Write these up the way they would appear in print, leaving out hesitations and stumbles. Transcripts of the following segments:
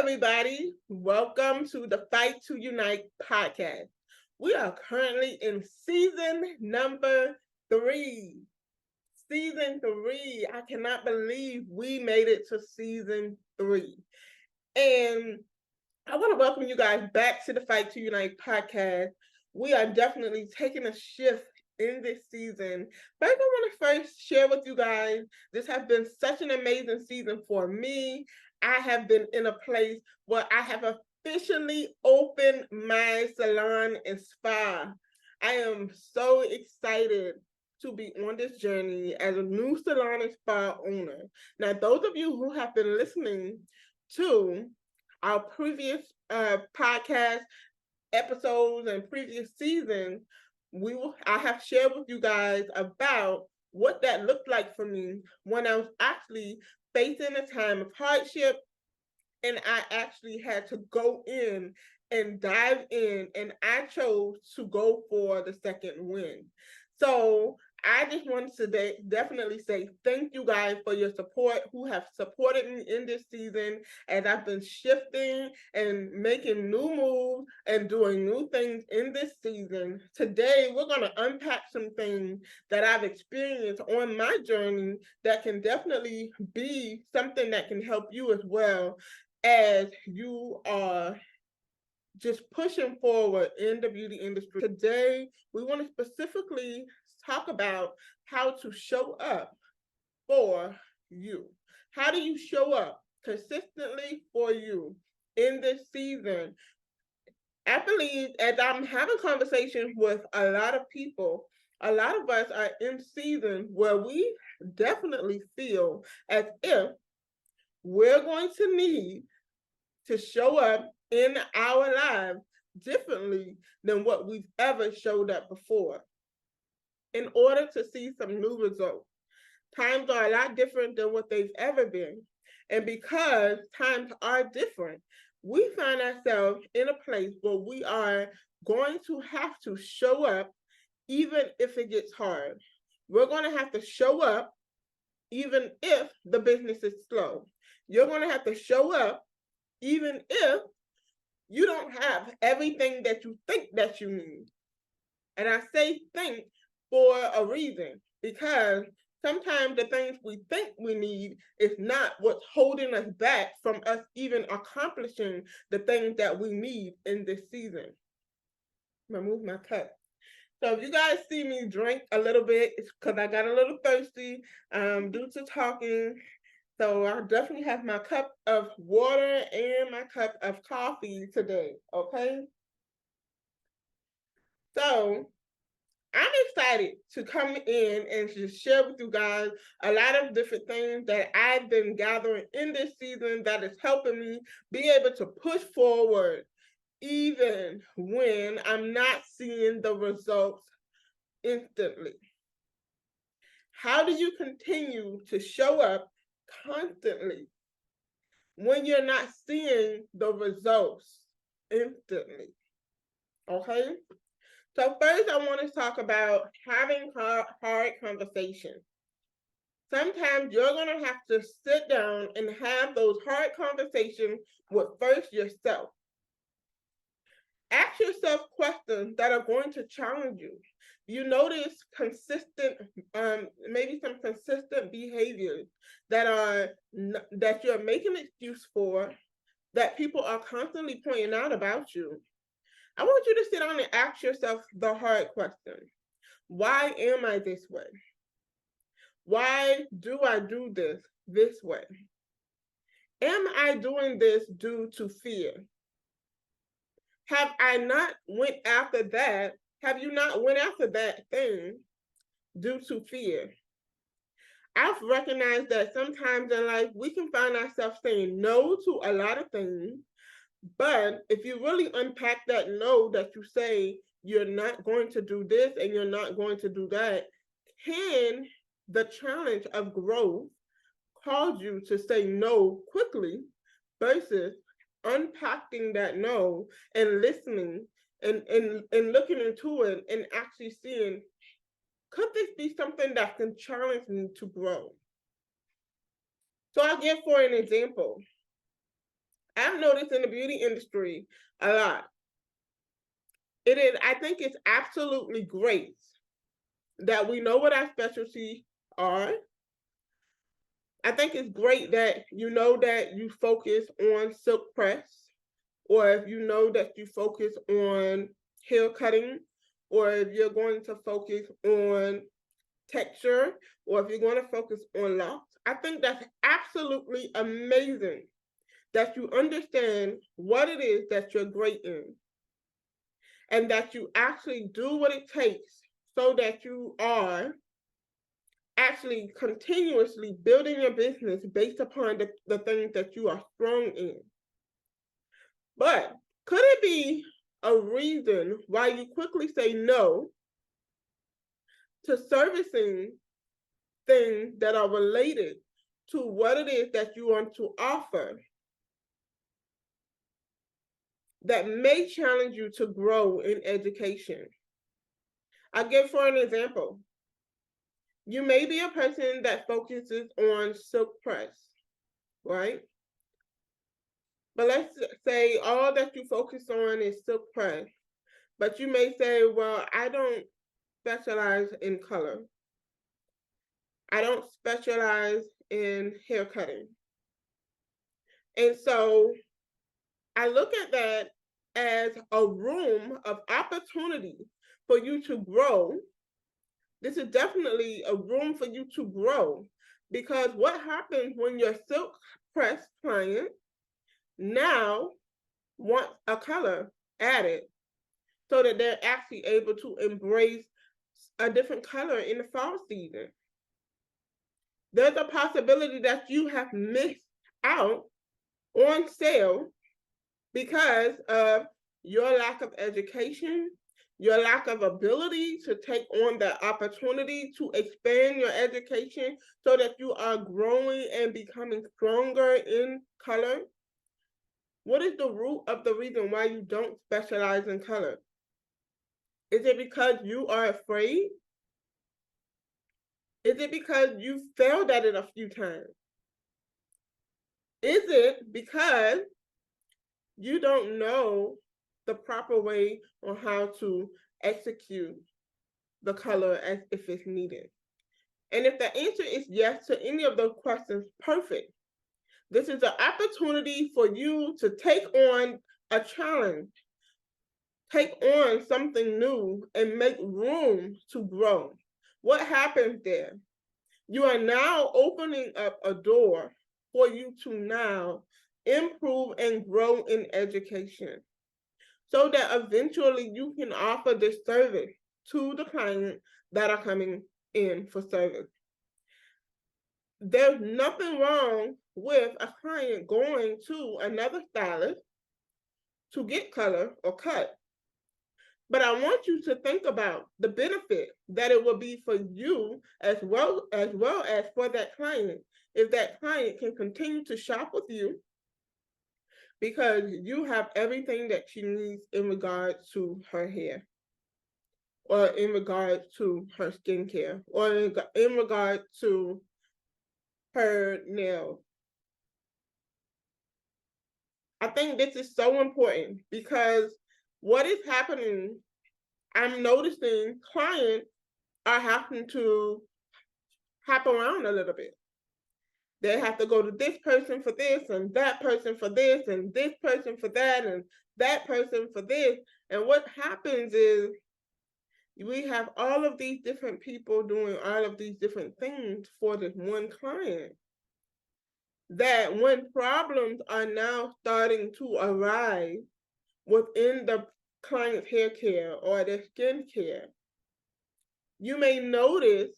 everybody. Welcome to the Fight to Unite podcast. We are currently in season number 3. Season 3. I cannot believe we made it to season 3. And I want to welcome you guys back to the Fight to Unite podcast. We are definitely taking a shift in this season. But I want to first share with you guys, this has been such an amazing season for me. I have been in a place where I have officially opened my salon and spa. I am so excited to be on this journey as a new salon and spa owner. Now, those of you who have been listening to our previous podcast episodes and previous seasons, I have shared with you guys about what that looked like for me when I was actually facing a time of hardship, and I actually had to go in and dive in, and I chose to go for the second win. So I just wanted to definitely say thank you guys for your support, who have supported me in this season as I've been shifting and making new moves and doing new things in this season. Today, we're going to unpack some things that I've experienced on my journey that can definitely be something that can help you as well as you are just pushing forward in the beauty industry. Today, we want to specifically talk about how to show up for you. How do you show up consistently for you in this season? I believe as I'm having conversations with a lot of people, a lot of us are in seasons where we definitely feel as if we're going to need to show up in our lives differently than what we've ever showed up before in order to see some new results. Times are a lot different than what they've ever been. And because times are different, we find ourselves in a place where we are going to have to show up even if it gets hard. We're going to have to show up even if the business is slow. You're going to have to show up even if you don't have everything that you think that you need. And I say think for a reason, because sometimes the things we think we need is not what's holding us back from us even accomplishing the things that we need in this season. I'm gonna move my cup. So if you guys see me drink a little bit, it's because I got a little thirsty due to talking. So I definitely have my cup of water and my cup of coffee today, okay? So I'm excited to come in and just share with you guys a lot of different things that I've been gathering in this season that is helping me be able to push forward even when I'm not seeing the results instantly. How do you continue to show up constantly when you're not seeing the results instantly? Okay? So first, I want to talk about having hard conversations. Sometimes you're going to have to sit down and have those hard conversations with first yourself. Ask yourself questions that are going to challenge you. You notice maybe some consistent behaviors that you're making an excuse for, that people are constantly pointing out about you. I want you to sit down and ask yourself the hard question. Why am I this way? Why do I do this way? Am I doing this due to fear? Have I not went after that? Have you not went after that thing due to fear? I've recognized that sometimes in life we can find ourselves saying no to a lot of things, but if you really unpack that no that you say you're not going to do this and you're not going to do that, can the challenge of growth cause you to say no quickly versus unpacking that no and listening and looking into it and actually seeing, could this be something that can challenge me to grow? So I'll give for an example. I've noticed in the beauty industry a lot. I think it's absolutely great that we know what our specialties are. I think it's great that you know that you focus on silk press, or if you know that you focus on hair cutting, or if you're going to focus on texture, or if you're going to focus on locks. I think that's absolutely amazing that you understand what it is that you're great in, and that you actually do what it takes so that you are actually continuously building your business based upon the things that you are strong in. But could it be a reason why you quickly say no to servicing things that are related to what it is that you want to offer that may challenge you to grow in education? I'll give for an example. You may be a person that focuses on silk press, right? But let's say all that you focus on is silk press. But you may say, well, I don't specialize in color. I don't specialize in hair cutting. And so I look at that as a room of opportunity for you to grow. This is definitely a room for you to grow, because what happens when your silk press client now wants a color added so that they're actually able to embrace a different color in the fall season? There's a possibility that you have missed out on sales because of your lack of education, your lack of ability to take on the opportunity to expand your education so that you are growing and becoming stronger in color. What is the root of the reason why you don't specialize in color? Is it because you are afraid? Is it because you failed at it a few times? Is it because you don't know the proper way on how to execute the color as if it's needed? And if the answer is yes to any of those questions, perfect. This is an opportunity for you to take on a challenge, take on something new, and make room to grow. What happens there? You are now opening up a door for you to now improve and grow in education, so that eventually you can offer this service to the clients that are coming in for service. There's nothing wrong with a client going to another stylist to get color or cut. But I want you to think about the benefit that it will be for you as well as for that client, if that client can continue to shop with you because you have everything that she needs in regards to her hair, or in regards to her skincare, or in regards to her nails. I think this is so important because what is happening, I'm noticing clients are having to hop around a little bit. They have to go to this person for this, and that person for this, and this person for that, and that person for this. And what happens is we have all of these different people doing all of these different things for this one client, that when problems are now starting to arise within the client's hair care or their skin care, you may notice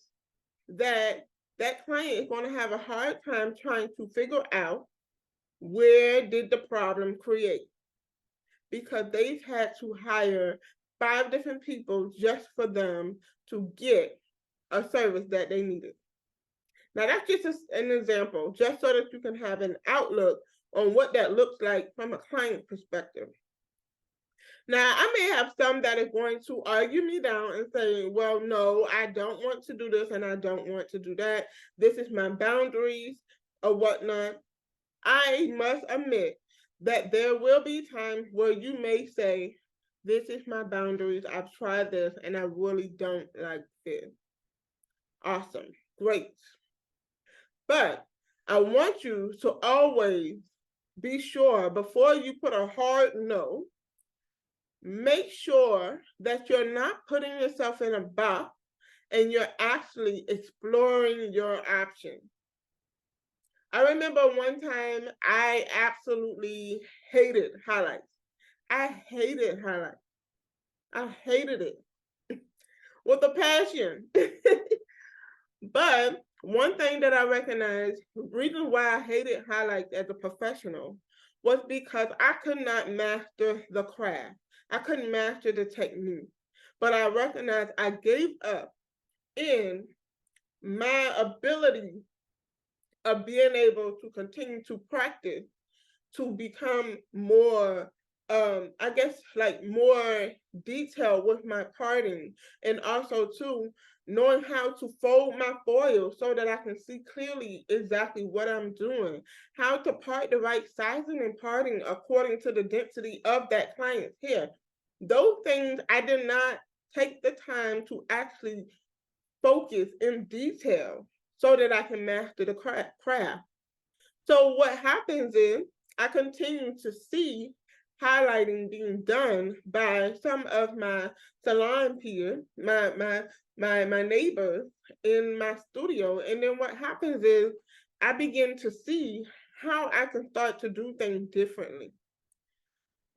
that that client is going to have a hard time trying to figure out where did the problem create, because they've had to hire 5 different people just for them to get a service that they needed. Now that's just an example, just so that you can have an outlook on what that looks like from a client perspective. Now, I may have some that is going to argue me down and say, well, no, I don't want to do this and I don't want to do that. This is my boundaries or whatnot. I must admit that there will be times where you may say, this is my boundaries. I've tried this and I really don't like this. Awesome. Great. But I want you to always be sure before you put a hard no, make sure that you're not putting yourself in a box and you're actually exploring your options. I remember one time I absolutely hated highlights. I hated highlights. I hated it with a passion. But one thing that I recognized, the reason why I hated highlights as a professional was because I could not master the craft. I couldn't master the technique. But I recognized I gave up in my ability of being able to continue to practice to become more I guess like more detailed with my parting, and also too knowing how to fold my foil so that I can see clearly exactly what I'm doing, how to part the right sizing and parting according to the density of that client's hair. Those things I did not take the time to actually focus in detail so that I can master the craft. So what happens is I continue to see highlighting being done by some of my salon peers, my neighbors in my studio. And then what happens is I begin to see how I can start to do things differently.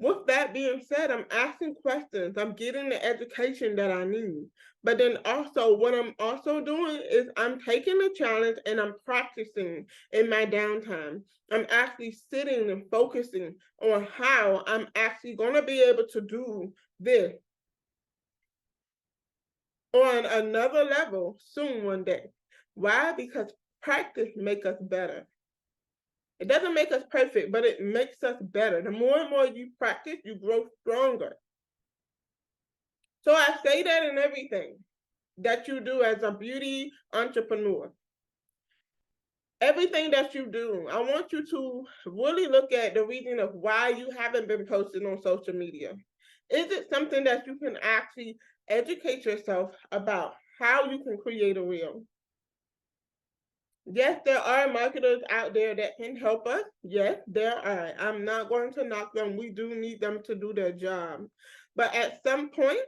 With that being said, I'm asking questions. I'm getting the education that I need. But then also, what I'm also doing is I'm taking the challenge and I'm practicing in my downtime. I'm actually sitting and focusing on how I'm actually going to be able to do this on another level soon one day. Why? Because practice makes us better. It doesn't make us perfect, but it makes us better. The more and more you practice, you grow stronger. So I say that in everything that you do as a beauty entrepreneur. Everything that you do, I want you to really look at the reason of why you haven't been posting on social media. Is it something that you can actually educate yourself about how you can create a reel? Yes, there are marketers out there that can help us. Yes, there are. I'm not going to knock them. We do need them to do their job. But at some point,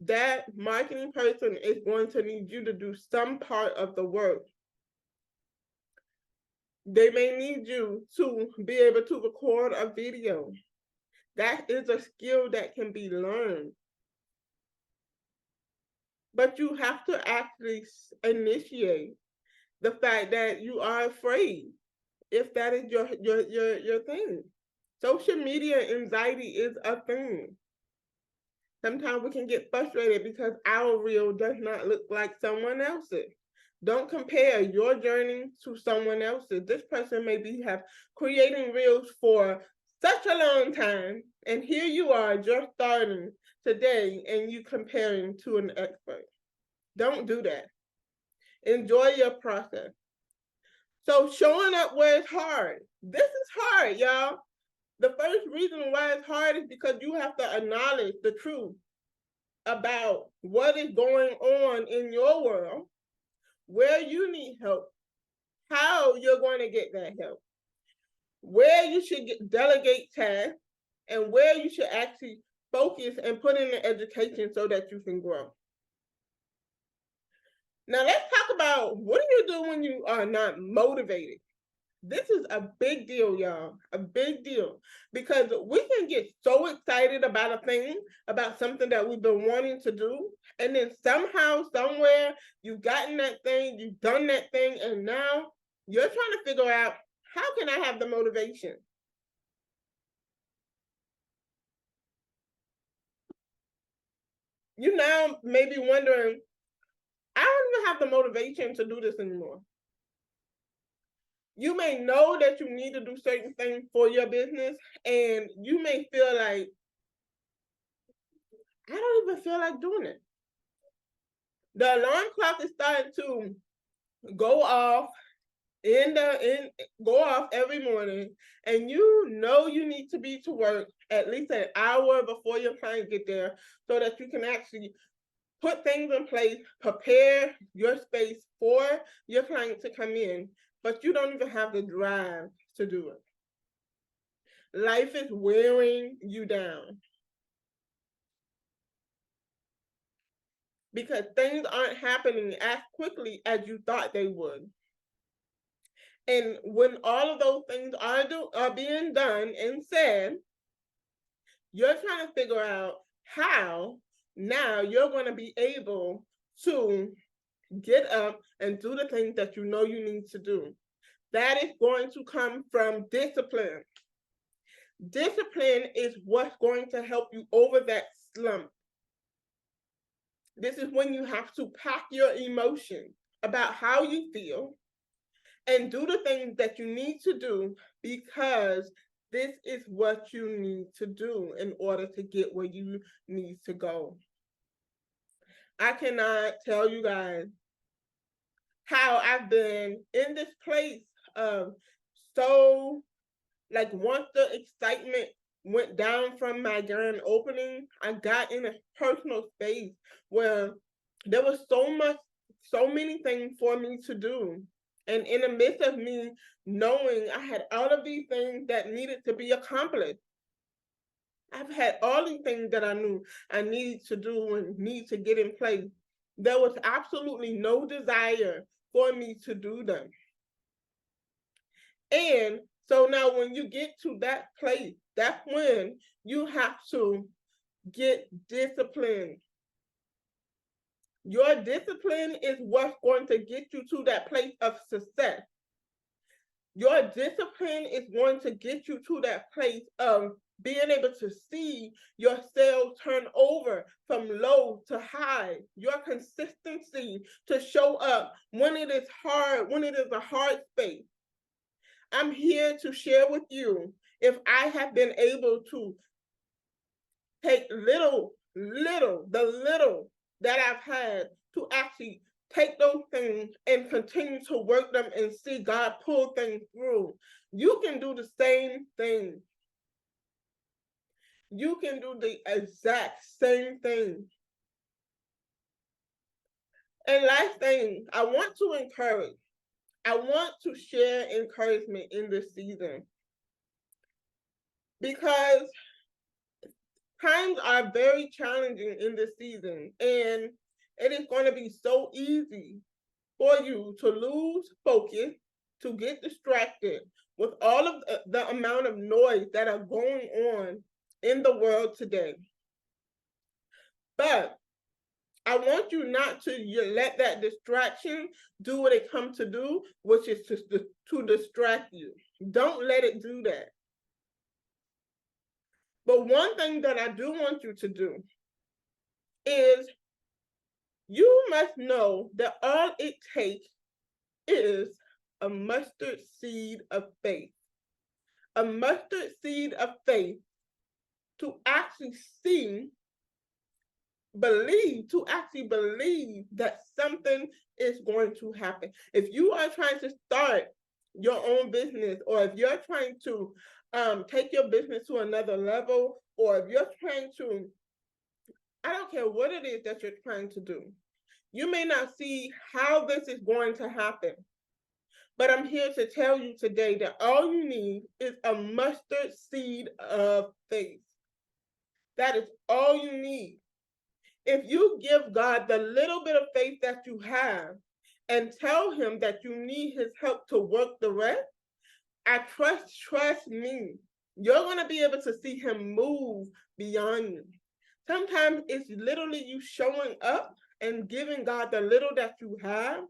that marketing person is going to need you to do some part of the work. They may need you to be able to record a video. That is a skill that can be learned. But you have to actually initiate the fact that you are afraid, if that is your thing. Social media anxiety is a thing. Sometimes we can get frustrated because our reel does not look like someone else's. Don't compare your journey to someone else's. This person maybe have creating reels for such a long time, and here you are just starting today and you comparing to an expert. Don't do that. Enjoy your process. So showing up where it's hard. This is hard, y'all. The first reason why it's hard is because you have to acknowledge the truth about what is going on in your world, where you need help, how you're going to get that help, where you should delegate tasks, and where you should actually focus and put in the education so that you can grow. Now let's talk about what do you do when you are not motivated. This is a big deal, y'all. A big deal. Because we can get so excited about a thing, about something that we've been wanting to do. And then somehow, somewhere, you've gotten that thing, you've done that thing, and now you're trying to figure out, how can I have the motivation? You now may be wondering, I don't even have the motivation to do this anymore. You may know that you need to do certain things for your business, and you may feel like, I don't even feel like doing it. The alarm clock is starting to go off. go off every morning, and you know you need to be to work at least an hour before your client get there, so that you can actually put things in place, prepare your space for your client to come in, but you don't even have the drive to do it. Life is wearing you down because things aren't happening as quickly as you thought they would. And when all of those things are being done and said, you're trying to figure out how now you're going to be able to get up and do the things that you know you need to do. That is going to come from discipline. Discipline is what's going to help you over that slump. This is when you have to pack your emotions about how you feel and do the things that you need to do, because this is what you need to do in order to get where you need to go. I cannot tell you guys how I've been in this place of so, like, once the excitement went down from my grand opening, I got in a personal space where there was so many things for me to do. And in the midst of me knowing I had all of these things that needed to be accomplished, I've had all these things that I knew I needed to do and need to get in place. There was absolutely no desire for me to do them. And so now when you get to that place, that's when you have to get disciplined. Your discipline is what's going to get you to that place of success. Your discipline is going to get you to that place of being able to see your sales turn over from low to high. Your consistency to show up when it is hard, when it is a hard space. I'm here to share with you, if I have been able to take the little that I've had to actually take those things and continue to work them and see God pull things through. You can do the same thing. You can do the exact same thing. And last thing, I want to share encouragement in this season, because times are very challenging in this season, and it is going to be so easy for you to lose focus, to get distracted with all of the amount of noise that are going on in the world today. But I want you not to let that distraction do what it comes to do, which is to distract you. Don't let it do that. But one thing that I do want you to do is, you must know that all it takes is a mustard seed of faith. A mustard seed of faith to actually believe that something is going to happen. If you are trying to start your own business, or if you're trying to take your business to another level, or if you're trying to, I don't care what it is that you're trying to do, you may not see how this is going to happen. But I'm here to tell you today that all you need is a mustard seed of faith. That is all you need. If you give God the little bit of faith that you have and tell him that you need his help to work the rest, trust me, you're going to be able to see him move beyond you. Sometimes it's literally you showing up and giving God the little that you have,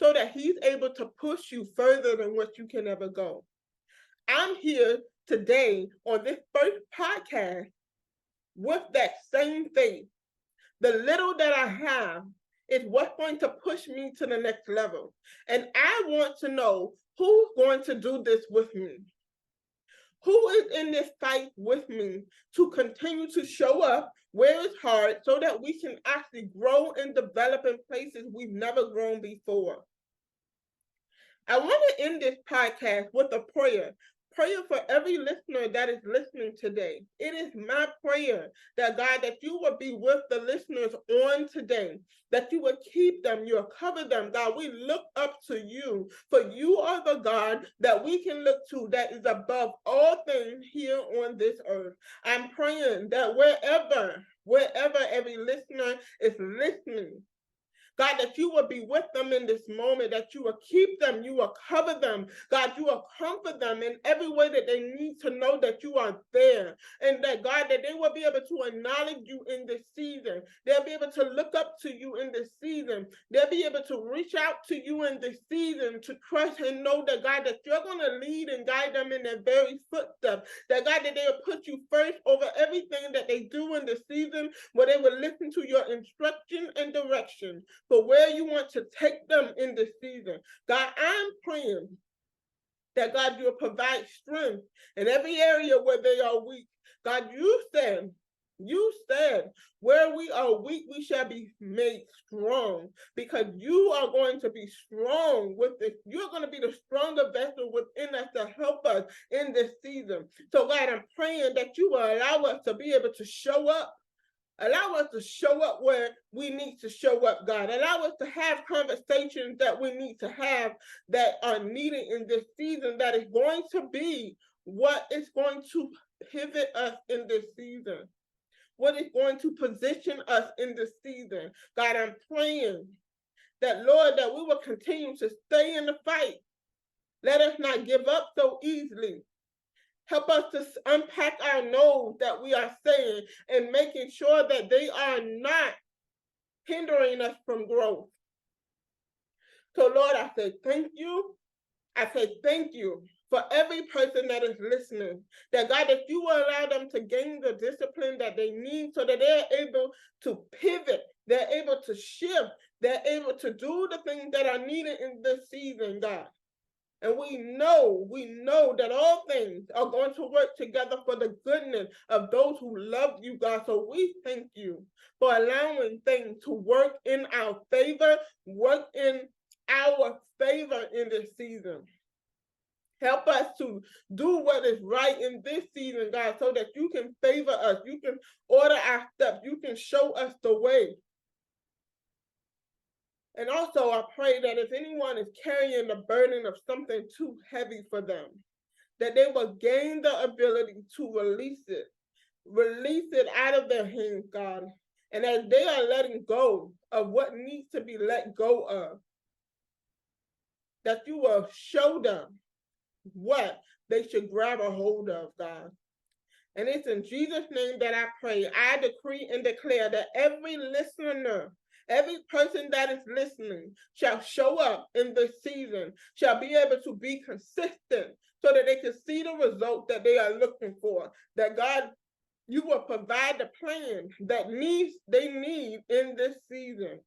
so that he's able to push you further than what you can ever go. I'm here today on this first podcast with that same faith. The little that I have is what's going to push me to the next level. And I want to know who's going to do this with me. Who is in this fight with me to continue to show up where it's hard, so that we can actually grow and develop in places we've never grown before. I want to end this podcast with a prayer. Prayer for every listener that is listening today. It is my prayer that God, that you will be with the listeners on today, that you will keep them, you will cover them. God, we look up to you, for you are the God that we can look to that is above all things here on this earth. I'm praying that wherever every listener is listening, God, that you will be with them in this moment, that you will keep them, you will cover them. God, you will comfort them in every way that they need to know that you are there. And that, God, that they will be able to acknowledge you in this season. They'll be able to look up to you in this season. They'll be able to reach out to you in this season to trust and know that, God, that you're going to lead and guide them in their very footsteps. That, God, that they will put you first over everything that they do in this season, where they will listen to your instruction and direction for where you want to take them in this season. God, I'm praying that, God, you'll provide strength in every area where they are weak. God, you said, where we are weak, we shall be made strong, because you are going to be strong with this. You're going to be the stronger vessel within us to help us in this season. So, God, I'm praying that you will allow us to be able to show up. Allow us to show up where we need to show up, God. Allow us to have conversations that we need to have that are needed in this season, that is going to be what is going to pivot us in this season, what is going to position us in this season. God, I'm praying that, Lord, that we will continue to stay in the fight. Let us not give up so easily. Help us to unpack our no's that we are saying and making sure that they are not hindering us from growth. So, Lord, I say thank you. I say thank you for every person that is listening. That, God, that you will allow them to gain the discipline that they need so that they're able to pivot. They're able to shift. They're able to do the things that are needed in this season, God. And we know that all things are going to work together for the goodness of those who love you, God. So we thank you for allowing things to work in our favor, in this season. Help us to do what is right in this season, God, so that you can favor us. You can order our steps. You can show us the way. And also, I pray that if anyone is carrying the burden of something too heavy for them, that they will gain the ability to release it out of their hands, God. And as they are letting go of what needs to be let go of, that you will show them what they should grab a hold of, God. And it's in Jesus' name that I pray. I decree and declare that every listener, every person that is listening shall show up in this season, shall be able to be consistent so that they can see the result that they are looking for. That, God, you will provide the plan that they need in this season.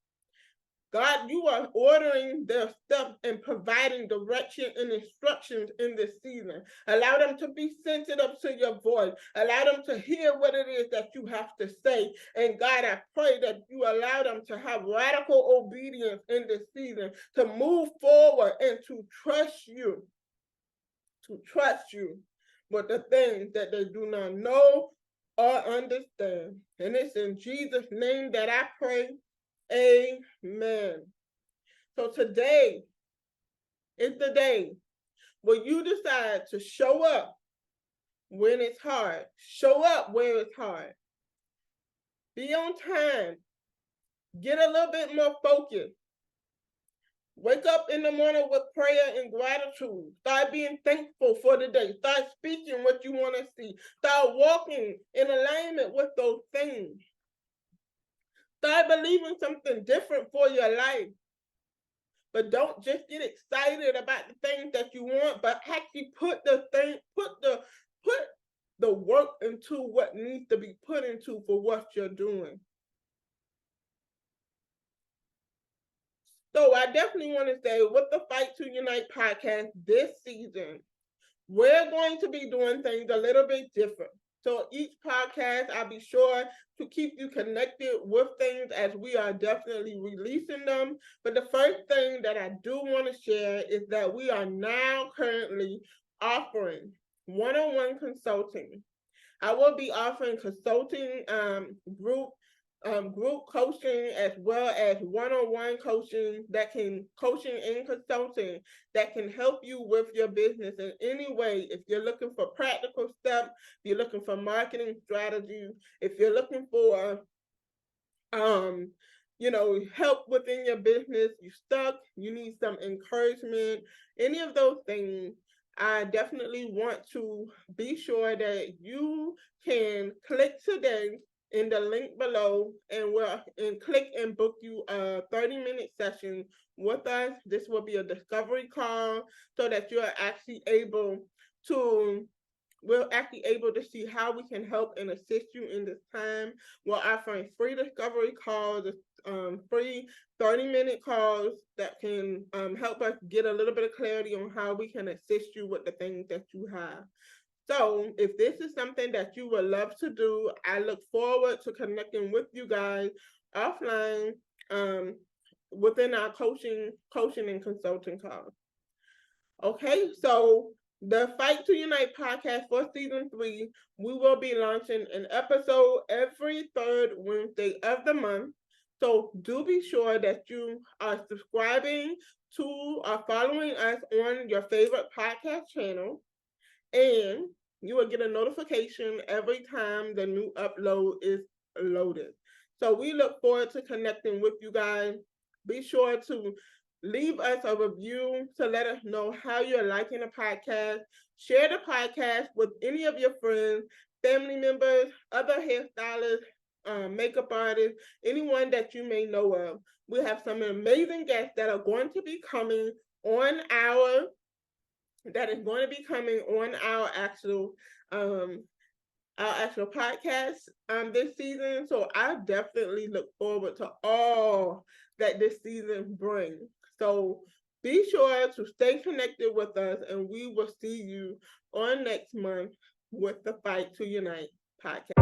God, you are ordering their steps and providing direction and instructions in this season. Allow them to be sensitive to your voice. Allow them to hear what it is that you have to say. And God, I pray that you allow them to have radical obedience in this season, to move forward and to trust you with the things that they do not know or understand. And it's in Jesus' name that I pray. Amen. So today is the day where you decide to show up when it's hard. Show up where it's hard. Be on time. Get a little bit more focused. Wake up in the morning with prayer and gratitude. Start being thankful for the day. Start speaking what you want to see. Start walking in alignment with those things. Start believing something different for your life. But don't just get excited about the things that you want, but actually put the work into what needs to be put into for what you're doing. So I definitely want to say, with the Fight to Unite podcast this season, we're going to be doing things a little bit different. So each podcast, I'll be sure to keep you connected with things as we are definitely releasing them. But the first thing that I do want to share is that we are now currently offering one-on-one consulting. I will be offering consulting group coaching as well as one-on-one coaching and consulting that can help you with your business in any way. If you're looking for practical steps, if you're looking for marketing strategy, if you're looking for um help within your business, you stuck, you need some encouragement, any of those things, I definitely want to be sure that you can click today in the link below and click and book you a 30-minute session with us. This will be a discovery call so that to we're actually able to see how we can help and assist you in this time. We're offering free discovery calls, free 30-minute calls that can help us get a little bit of clarity on how we can assist you with the things that you have. So if this is something that you would love to do, I look forward to connecting with you guys offline um, within our coaching and consulting calls. Okay, so the Fight to Unite podcast for season 3, we will be launching an episode every third Wednesday of the month. So do be sure that you are subscribing to or following us on your favorite podcast channel, and you will get a notification every time the new upload is loaded. So we look forward to connecting with you guys. Be sure to leave us a review to let us know how you're liking the podcast. Share the podcast with any of your friends, family members, other hairstylists, makeup artists, anyone that you may know of. We have some amazing guests that are going to be coming on our actual podcast this season. So I definitely look forward to all that this season brings. So be sure to stay connected with us, and we will see you on next month with the Fight to Unite podcast.